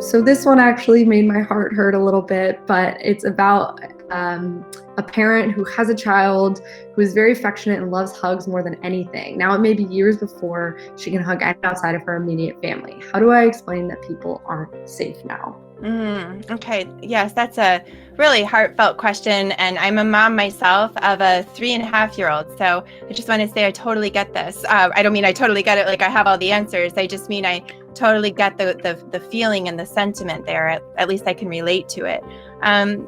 So this one actually made my heart hurt a little bit, but it's about a parent who has a child who is very affectionate and loves hugs more than anything. Now it may be years before she can hug anyone outside of her immediate family. How do I explain that people aren't safe now? Okay. Yes, that's a really heartfelt question. And I'm a mom myself of a 3.5-year-old. So I just want to say I totally get this. I don't mean I totally get it like I have all the answers. I just mean I totally get the feeling and the sentiment there. At least I can relate to it.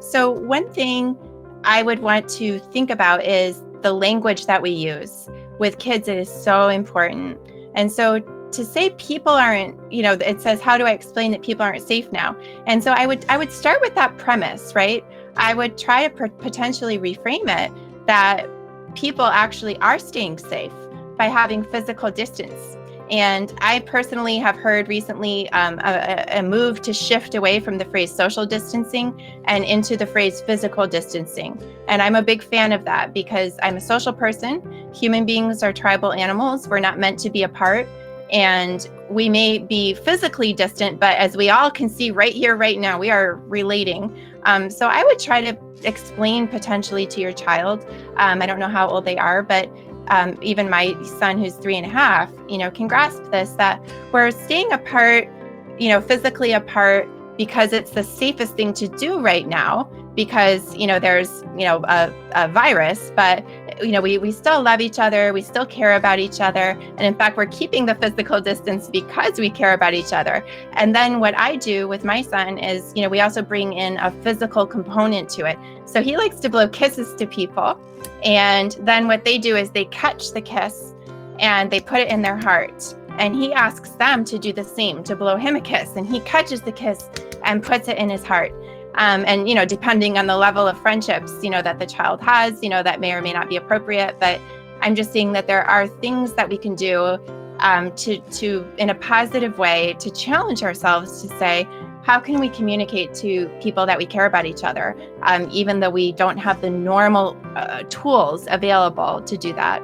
So one thing I would want to think about is the language that we use with kids. It is so important. And so to say people aren't, it says, how do I explain that people aren't safe now? And so I would start with that premise, right? I would try to potentially reframe it that people actually are staying safe by having physical distance. And I personally have heard recently a move to shift away from the phrase social distancing and into the phrase physical distancing. And I'm a big fan of that because I'm a social person. Human beings are tribal animals. We're not meant to be apart. And we may be physically distant, but as we all can see right here, right now, we are relating. So I would try to explain potentially to your child. I don't know how old they are, but even my son who's 3.5, can grasp this, that we're staying apart, physically apart because it's the safest thing to do right now because, there's, a virus, but, we still love each other. We still care about each other. And in fact, we're keeping the physical distance because we care about each other. And then what I do with my son is, we also bring in a physical component to it. So he likes to blow kisses to people. And then what they do is they catch the kiss and they put it in their heart. And he asks them to do the same, to blow him a kiss. And he catches the kiss and puts it in his heart. And, depending on the level of friendships, that the child has, that may or may not be appropriate. But I'm just seeing that there are things that we can do to in a positive way, to challenge ourselves to say, how can we communicate to people that we care about each other, even though we don't have the normal tools available to do that?